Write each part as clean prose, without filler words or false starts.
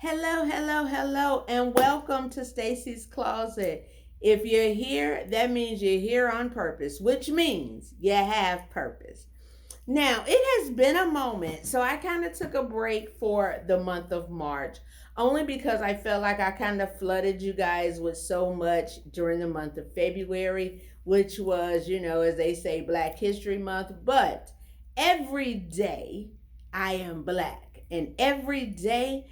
Hello, hello, hello, and welcome to Stacy's Closet. If you're here, that means you're here on purpose, which means you have purpose. Now, it has been a moment, so I kind of took a break for the month of March, only because I felt like I kind of flooded you guys with so much during the month of February, which was, as they say, Black History Month. But every day I am black, and every day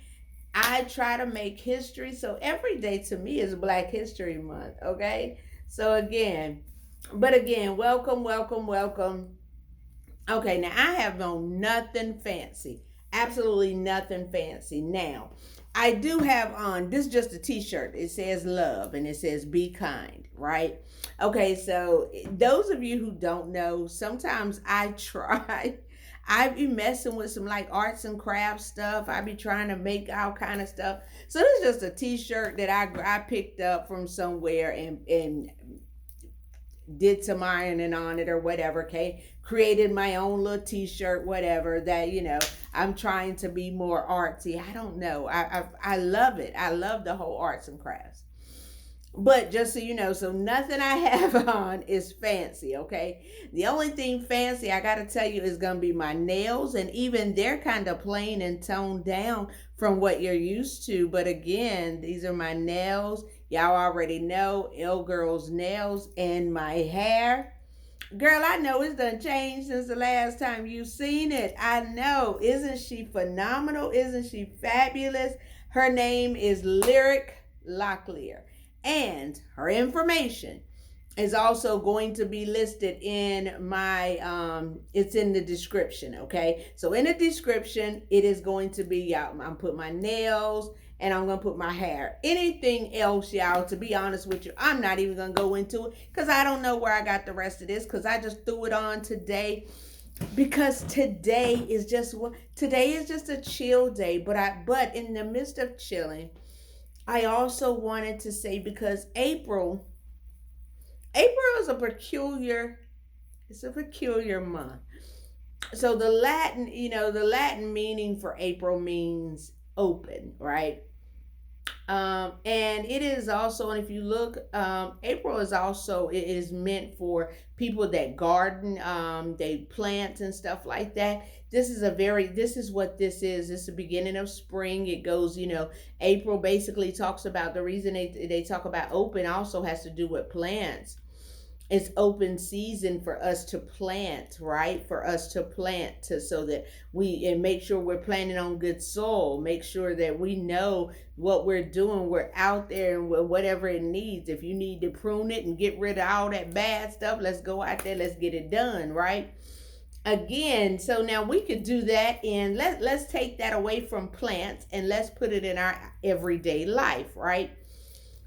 I try to make history. So every day to me is Black History Month, okay? So again, welcome, welcome, welcome. Okay, now I have on nothing fancy. Absolutely nothing fancy. Now, I do have on this is just a t-shirt. It says love and it says be kind, right? Okay, so those of you who don't know, sometimes I try I be messing with some like arts and crafts stuff. I be trying to make all kind of stuff. So this is just a t-shirt that I picked up from somewhere and did some ironing on it or whatever, okay? Created my own little t-shirt, whatever, that, I'm trying to be more artsy. I don't know. I love it. I love the whole arts and crafts. But just so you know, so nothing I have on is fancy, okay? The only thing fancy I gotta tell you is gonna be my nails, and even they're kind of plain and toned down from what you're used to. But again, these are my nails. Y'all already know Girl's nails, and my hair. Girl, I know it's done changed since the last time you seen it. I know. Isn't she phenomenal? Isn't she fabulous? Her name is Lyric Locklear. And her information is also going to be listed in my it's in the description, okay? So in the description, it is going to be I'm put my nails and I'm gonna put my hair. Anything else, y'all, to be honest with you, I'm not even gonna go into it because I don't know where I got the rest of this because I just threw it on today because today is just a chill day. But in the midst of chilling, I also wanted to say because April is a peculiar month. So the Latin meaning for April means open, right? And it is also, and if you look, April is also, it is meant for people that garden, they plant and stuff like that. This is what this is. It's the beginning of spring. It goes, April basically talks about the reason they talk about open also has to do with plants. It's open season for us to plant, right? For us to plant to so that we and make sure we're planting on good soil. Make sure that we know what we're doing. We're out there and whatever it needs. If you need to prune it and get rid of all that bad stuff, let's go out there. Let's get it done, right? Again, so now we could do that and let's take that away from plants and let's put it in our everyday life, right?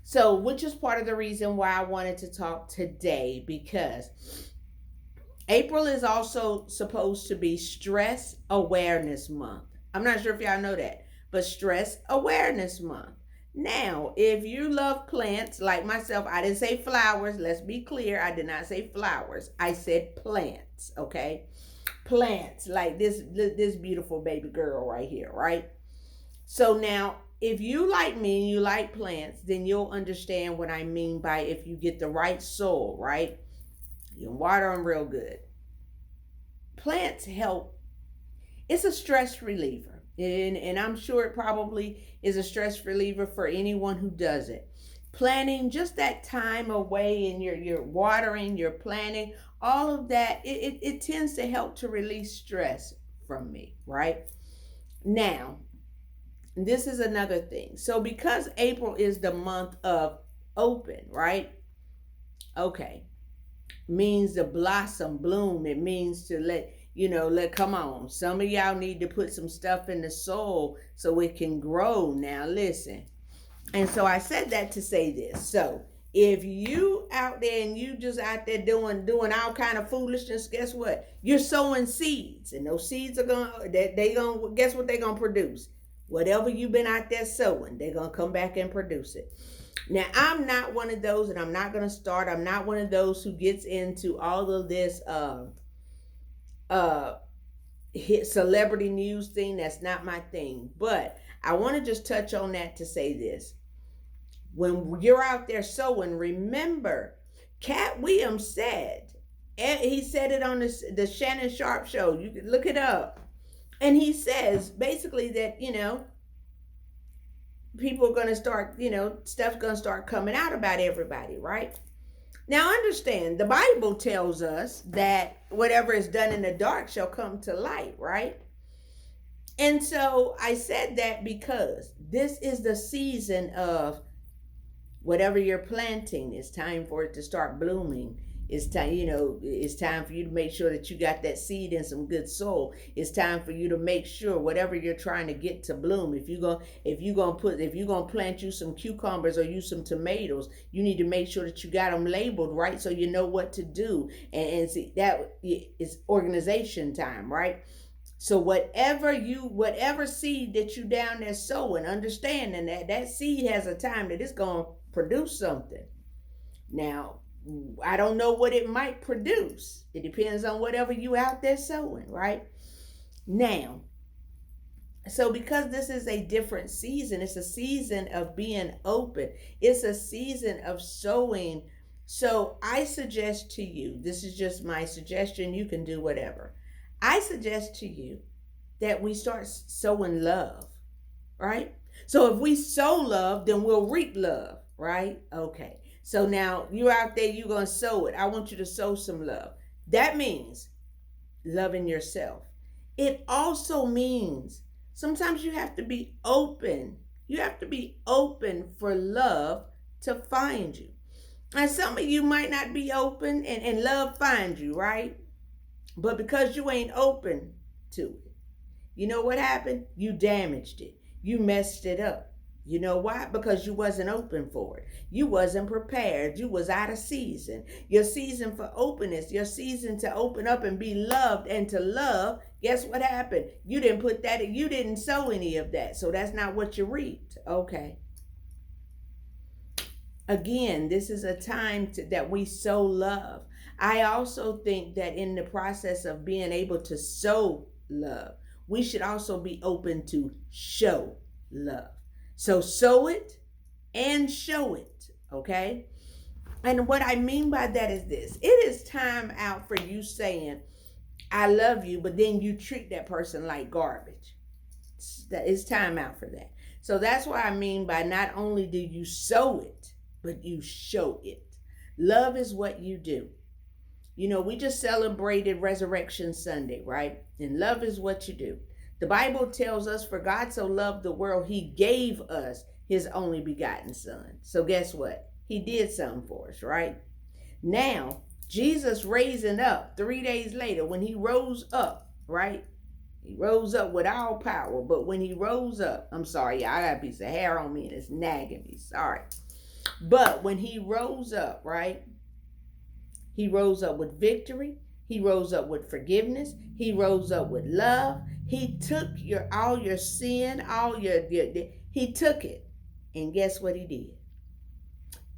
So, which is part of the reason why I wanted to talk today because April is also supposed to be Stress Awareness Month. I'm not sure if y'all know that, but Stress Awareness Month. Now, if you love plants like myself, I didn't say flowers. Let's be clear. I did not say flowers. I said plants, okay? Plants like this beautiful baby girl right here, right? So now, if you like me and you like plants, then you'll understand what I mean by if you get the right soil, right? You can water them real good. Plants help. It's a stress reliever. And I'm sure it probably is a stress reliever for anyone who does it. Planting just that time away and you're watering, you're planting, all of that, it tends to help to release stress from me, right? Now, this is another thing. So because April is the month of open, right? Okay. Means to blossom, bloom. It means to let come on. Some of y'all need to put some stuff in the soil so it can grow. Now listen. And so I said that to say this. So if you out there and you just out there doing all kind of foolishness, guess what? You're sowing seeds, and those seeds are gonna guess what they're gonna produce. Whatever you've been out there sowing, they're gonna come back and produce it. Now I'm not one of those, and I'm not gonna start. I'm not one of those who gets into all of this hit celebrity news thing. That's not my thing. But I want to just touch on that to say this. When you're out there sowing, remember, Cat Williams said, and he said it on the Shannon Sharp show. You can look it up. And he says basically that, people are going to start, stuff's going to start coming out about everybody, right? Now understand, the Bible tells us that whatever is done in the dark shall come to light, right? And so I said that because this is the season of whatever you're planting. It's time for it to start blooming. It's time, it's time for you to make sure that you got that seed in some good soil. It's time for you to make sure whatever you're trying to get to bloom. If you're gonna plant you some cucumbers or you some tomatoes, you need to make sure that you got them labeled right so you know what to do. And see, that is organization time, right? So whatever seed that you down there sowing, understanding that seed has a time that it's gonna produce something. Now, I don't know what it might produce. It depends on whatever you out there sowing, right? Now, so because this is a different season, it's a season of being open. It's a season of sowing. So I suggest to you, this is just my suggestion, you can do whatever. I suggest to you that we start sowing love, right? So if we sow love, then we'll reap love, right? Okay. So now you're out there, you're going to sow it. I want you to sow some love. That means loving yourself. It also means sometimes you have to be open. You have to be open for love to find you. And some of you might not be open and love finds you, right? But because you ain't open to it, you know what happened? You damaged it. You messed it up. You know why? Because you wasn't open for it. You wasn't prepared. You was out of season. Your season for openness, your season to open up and be loved and to love, guess what happened? You didn't put that in. You didn't sow any of that. So that's not what you reaped. Okay. Again, this is a time that we sow love. I also think that in the process of being able to sow love, we should also be open to show love. So sow it and show it, okay? And what I mean by that is this. It is time out for you saying, I love you, but then you treat that person like garbage. It's time out for that. So that's what I mean by not only do you sow it, but you show it. Love is what you do. We just celebrated Resurrection Sunday, right? And love is what you do. The Bible tells us, for God so loved the world, he gave us his only begotten son. So guess what? He did something for us, right? Now, Jesus raising up 3 days later, when he rose up, right? He rose up with all power. But when he rose up, I'm sorry, I got a piece of hair on me and it's nagging me. Sorry. But when he rose up, right? He rose up with victory. He rose up with forgiveness. He rose up with love. He took all your sin, he took it. And guess what he did?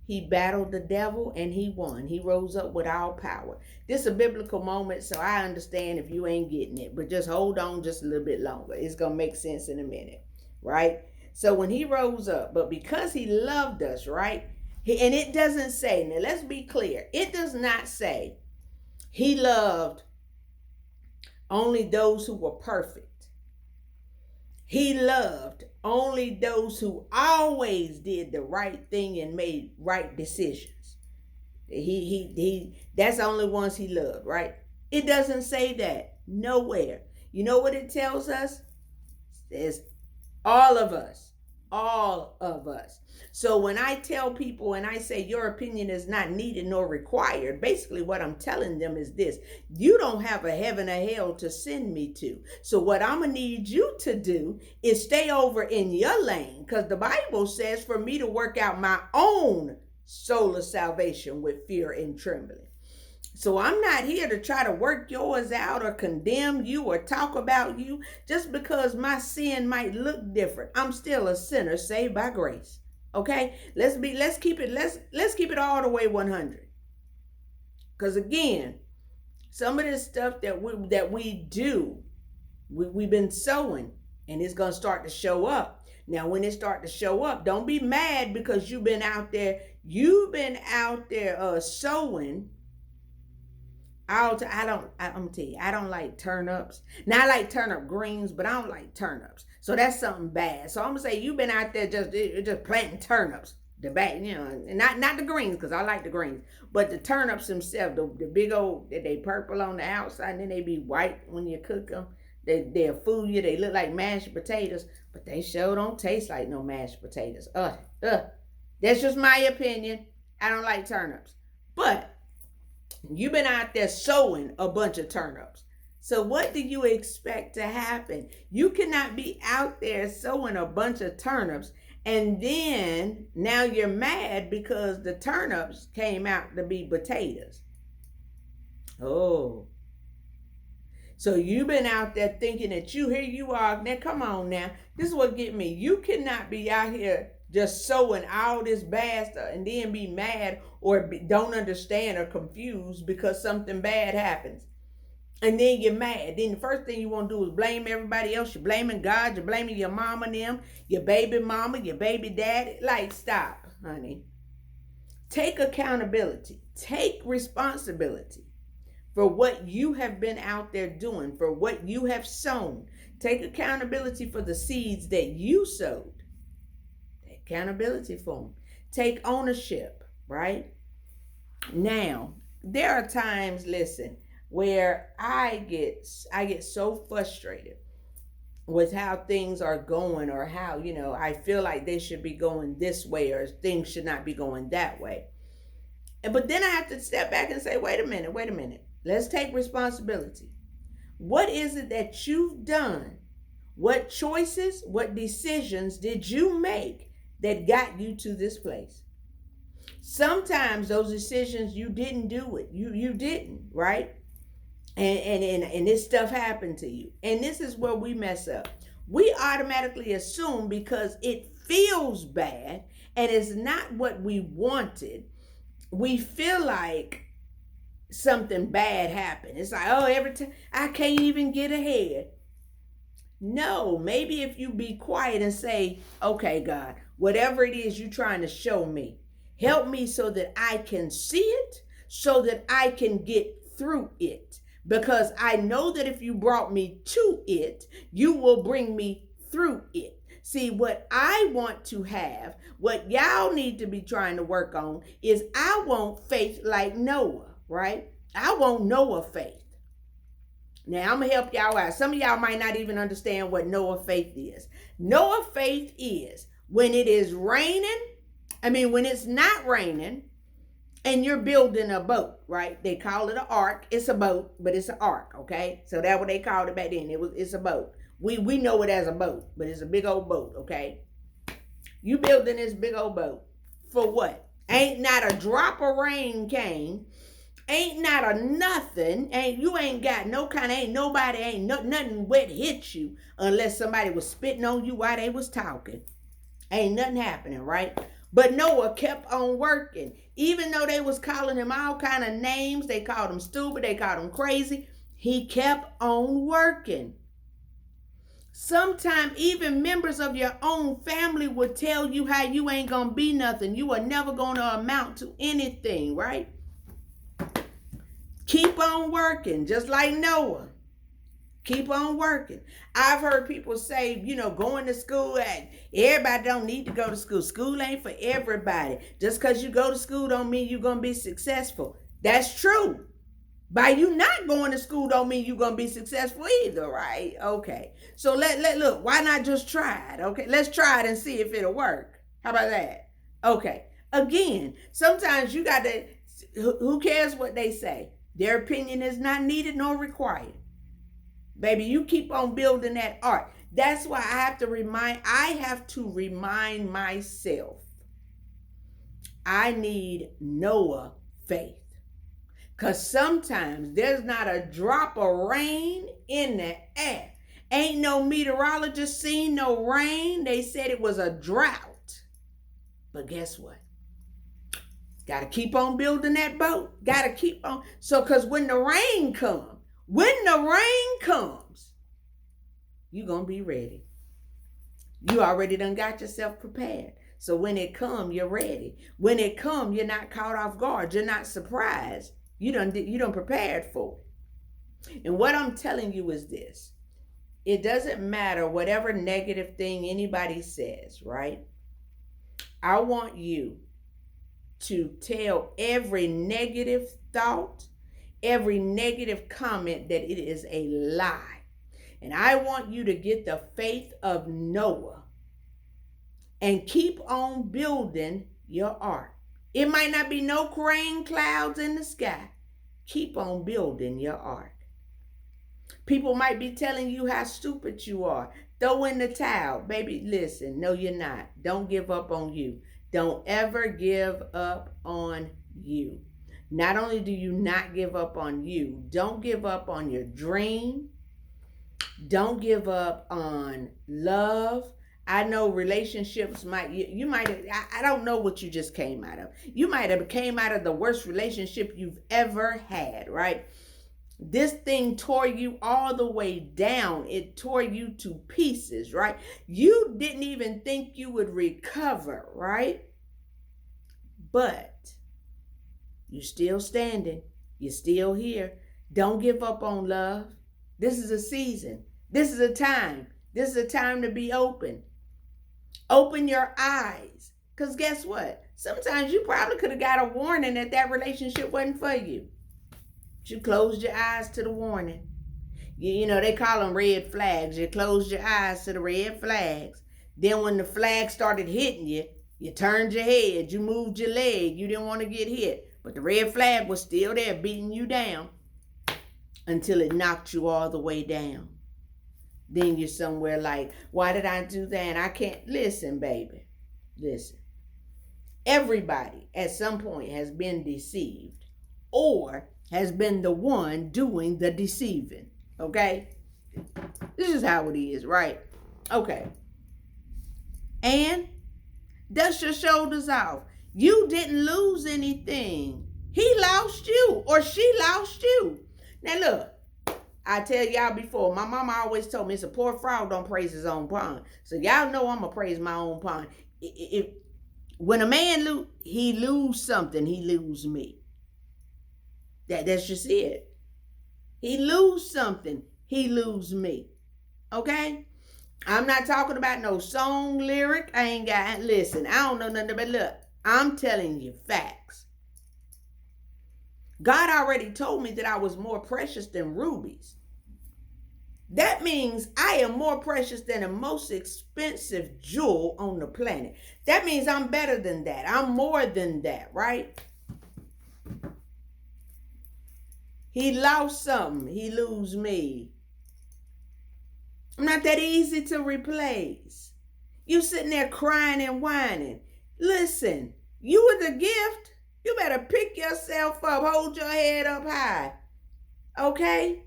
He battled the devil and he won. He rose up with all power. This is a biblical moment, so I understand if you ain't getting it, but just hold on just a little bit longer. It's going to make sense in a minute, right? So when he rose up, but because he loved us, right? And it doesn't say, now let's be clear. It does not say he loved only those who were perfect. He loved only those who always did the right thing and made right decisions. That's the only ones he loved, right? It doesn't say that nowhere. You know what it tells us? It says all of us. All of us. So when I tell people and I say your opinion is not needed nor required, basically what I'm telling them is this: you don't have a heaven or hell to send me to. So what I'm going to need you to do is stay over in your lane, because the Bible says for me to work out my own soul of salvation with fear and trembling. So I'm not here to try to work yours out or condemn you or talk about you just because my sin might look different. I'm still a sinner saved by grace. Okay? Let's keep it all the way 100. Because again, some of this stuff that we do, we've been sowing, and it's going to start to show up. Now, when it start to show up, don't be mad because you've been out there. You've been out there sowing. I'm gonna tell you, I don't like turnips. Now I like turnip greens, but I don't like turnips. So that's something bad. So I'm gonna say you've been out there just planting turnips. The bad, and not the greens, because I like the greens, but the turnips themselves, the big old, they purple on the outside, and then they be white when you cook them. They'll fool you. They look like mashed potatoes, but they sure don't taste like no mashed potatoes. That's just my opinion. I don't like turnips. But you've been out there sowing a bunch of turnips. So what do you expect to happen? You cannot be out there sowing a bunch of turnips and then now you're mad because the turnips came out to be potatoes. Oh. So you've been out there thinking that here you are. Now come on now. This is what get me. You cannot be out here just sowing all this bad stuff and then be mad or don't understand or confused because something bad happens. And then you're mad. Then the first thing you want to do is blame everybody else. You're blaming God. You're blaming your mama and them, your baby mama, your baby daddy. Like, stop, honey. Take accountability. Take responsibility for what you have been out there doing, for what you have sown. Take accountability for the seeds that you sowed. Take accountability for them. Take ownership, right? Now, there are times, listen, where I get so frustrated with how things are going or how, I feel like they should be going this way or things should not be going that way. But then I have to step back and say, wait a minute. Let's take responsibility. What is it that you've done? What choices, what decisions did you make that got you to this place? Sometimes those decisions, you didn't do it. You didn't, right? And this stuff happened to you. And this is where we mess up. We automatically assume because it feels bad and it's not what we wanted, we feel like something bad happened. It's like, every time I can't even get ahead. No, maybe if you be quiet and say, okay, God, whatever it is you're trying to show me, help me so that I can see it, so that I can get through it. Because I know that if you brought me to it, you will bring me through it. See, what I want to have, what y'all need to be trying to work on is I want faith like Noah, right? I want Noah faith. Now, I'm going to help y'all out. Some of y'all might not even understand what Noah faith is. Noah faith is when it is raining, when it's not raining, and you're building a boat, right? They call it an ark. It's a boat, but it's an ark, okay? So that's what they called it back then. It's a boat. We know it as a boat, but it's a big old boat, okay? You building this big old boat for what? Ain't not a drop of rain came. Ain't not a nothing. Ain't got no kind of, nothing wet hit you unless somebody was spitting on you while they was talking. Ain't nothing happening, right? But Noah kept on working. Even though they was calling him all kind of names, they called him stupid, they called him crazy, he kept on working. Sometimes even members of your own family would tell you how you ain't gonna be nothing. You are never gonna amount to anything, right? Keep on working, just like Noah. Keep on working. I've heard people say, going to school, everybody don't need to go to school. School ain't for everybody. Just because you go to school don't mean you're going to be successful. That's true. By you not going to school don't mean you're going to be successful either, right? Okay. So look, why not just try it? Okay, let's try it and see if it'll work. How about that? Okay. Again, sometimes you got to, who cares what they say? Their opinion is not needed nor required. Baby, you keep on building that art. That's why I have to remind myself. I need Noah faith. Because sometimes there's not a drop of rain in the air. Ain't no meteorologist seen no rain. They said it was a drought. But guess what? Got to keep on building that boat. Got to keep on. So, because when the rain comes, you're going to be ready. You already done got yourself prepared. So when it come, you're ready. When it come, you're not caught off guard. You're not surprised. You done prepared for it. And what I'm telling you is this. It doesn't matter whatever negative thing anybody says, right? I want you to tell every negative thought, every negative comment that it is a lie. And I want you to get the faith of Noah and keep on building your ark. It might not be no rain clouds in the sky. Keep on building your ark. People might be telling you how stupid you are. Throw in the towel. Baby, listen, no, you're not. Don't give up on you. Don't ever give up on you. Not only do you not give up on you, don't give up on your dream. Don't give up on love. I know relationships you might have, I don't know what you just came out of. You might have came out of the worst relationship you've ever had, right? This thing tore you all the way down. It tore you to pieces, right? You didn't even think you would recover, right? But you're still standing. You're still here. Don't give up on love. This is a season. This is a time. This is a time to be open. Open your eyes. Because guess what? Sometimes you probably could have got a warning that relationship wasn't for you. You closed your eyes to the warning. You know, they call them red flags. You closed your eyes to the red flags. Then when the flag started hitting you, you turned your head. You moved your leg. You didn't want to get hit. But the red flag was still there beating you down until it knocked you all the way down. Then you're somewhere like, why did I do that? I can't. Listen, baby. Listen. Everybody at some point has been deceived or has been the one doing the deceiving. Okay? This is how it is, right? Okay. And dust your shoulders off. You didn't lose anything. He lost you or she lost you. Now look, I tell y'all before, my mama always told me it's a poor frog don't praise his own pond. So y'all know I'm going to praise my own pond. When a man he lose something, he lose me. That's just it. He lose something, he lose me. Okay? I'm not talking about no song lyric. Listen, I don't know nothing about, look, I'm telling you facts. God already told me that I was more precious than rubies. That means I am more precious than the most expensive jewel on the planet. That means I'm better than that. I'm more than that, right? He lost something, he lose me. I'm not that easy to replace. You sitting there crying and whining. Listen, you were the gift. You better pick yourself up, hold your head up high. Okay?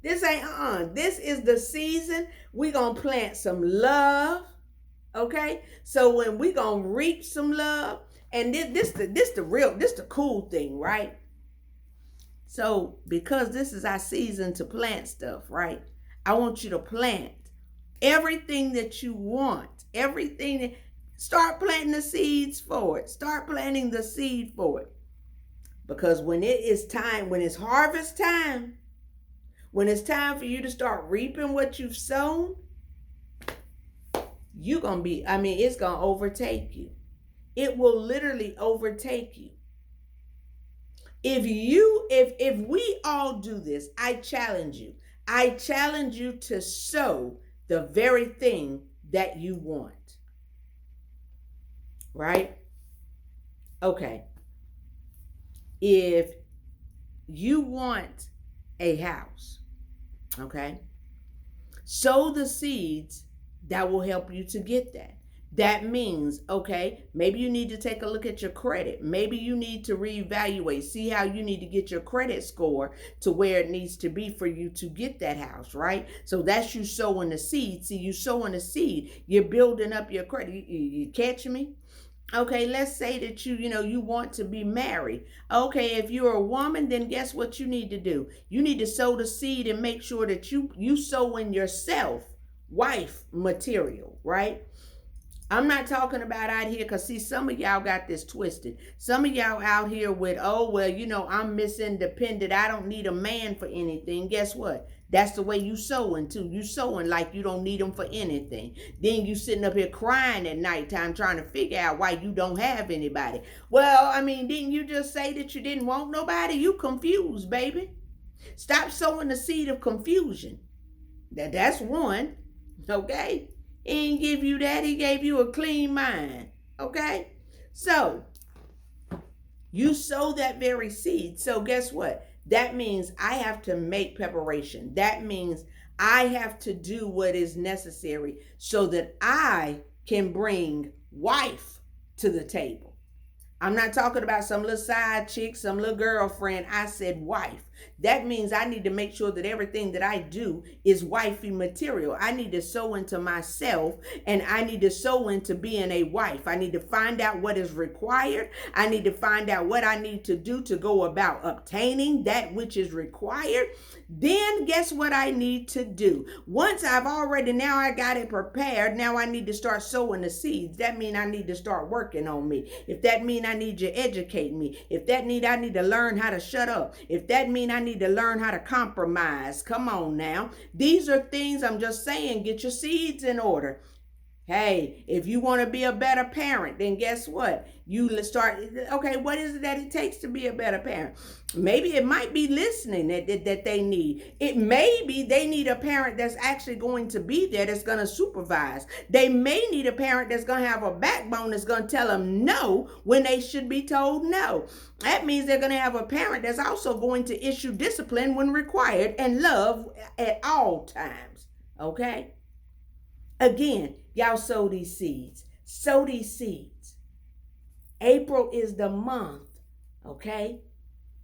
This ain't This is the season we gonna plant some love. Okay? So when we gonna reap some love, and this the cool thing, right? So because this is our season to plant stuff, right? I want you to plant everything that you want, start planting the seeds for it. Start planting the seed for it. Because when it is time, when it's harvest time, when it's time for you to start reaping what you've sown, it's going to overtake you. It will literally overtake you. If we all do this, I challenge you. I challenge you to sow the very thing that you want. Right? Okay. If you want a house, okay, sow the seeds that will help you to get that. That means, okay, maybe you need to take a look at your credit. Maybe you need to reevaluate, see how you need to get your credit score to where it needs to be for you to get that house, right? So that's you sowing the seed. See, you sowing the seed, you're building up your credit. You catch me? Okay, let's say that you want to be married. Okay, if you're a woman, then guess what you need to do? You need to sow the seed and make sure that you sow in yourself wife material, right? I'm not talking about out here, because see, some of y'all got this twisted. Some of y'all out here with, oh, well, I'm Miss Independent. I don't need a man for anything. Guess what? That's the way you sewing too. You sewing like you don't need them for anything. Then you sitting up here crying at nighttime trying to figure out why you don't have anybody. Well, I mean, didn't you just say that you didn't want nobody? You confused, baby. Stop sowing the seed of confusion. That's one, okay? He didn't give you that. He gave you a clean mind, okay? So, you sow that very seed. So guess what? That means I have to make preparation. That means I have to do what is necessary so that I can bring wife to the table. I'm not talking about some little side chick, some little girlfriend. I said wife. That means I need to make sure that everything that I do is wifey material. I need to sow into myself, and I need to sow into being a wife. I need to find out what is required. I need to find out what I need to do to go about obtaining that which is required. Then guess what I need to do? Once I've already, now I got it prepared, now I need to start sowing the seeds. That means I need to start working on me. If that means I need you to educate me. If that means I need to learn how to shut up. If that means I need to learn how to compromise. Come on now. These are things, I'm just saying, get your seeds in order. Hey, if you want to be a better parent, then guess what? You start, okay, what is it that it takes to be a better parent? Maybe it might be listening that they need. It may be they need a parent that's actually going to be there, that's going to supervise. They may need a parent that's going to have a backbone, that's going to tell them no when they should be told no. That means they're going to have a parent that's also going to issue discipline when required and love at all times, okay? Again, y'all sow these seeds. Sow these seeds. April is the month, okay?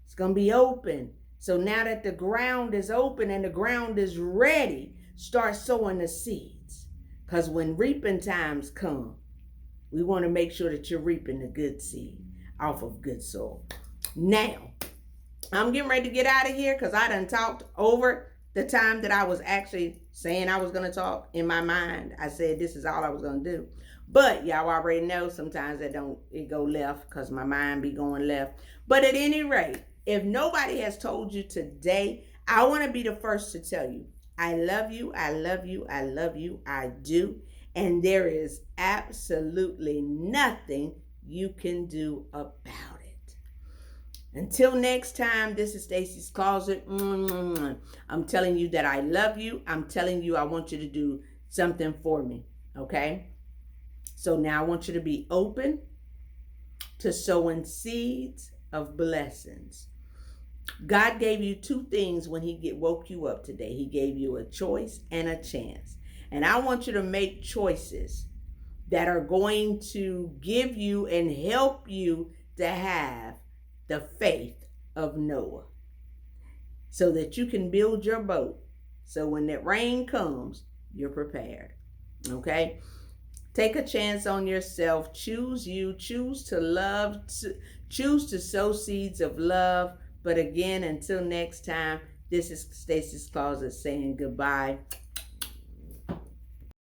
It's going to be open. So now that the ground is open and the ground is ready, start sowing the seeds. Because when reaping times come, we want to make sure that you're reaping the good seed off of good soil. Now, I'm getting ready to get out of here because I done talked over the time that I was actually saying I was going to talk. In my mind, I said this is all I was going to do. But y'all already know sometimes it go left because my mind be going left. But at any rate, if nobody has told you today, I want to be the first to tell you, I love you, I love you, I love you, I do. And there is absolutely nothing you can do about it. Until next time, this is Stacy's Closet. I'm telling you that I love you. I'm telling you I want you to do something for me, okay? So now I want you to be open to sowing seeds of blessings. God gave you two things when he woke you up today. He gave you a choice and a chance. And I want you to make choices that are going to give you and help you to have the faith of Noah so that you can build your boat. So when that rain comes, you're prepared. Okay? Take a chance on yourself. Choose you. Choose to love. Choose to sow seeds of love. But again, until next time, this is Stacy's Closet saying goodbye.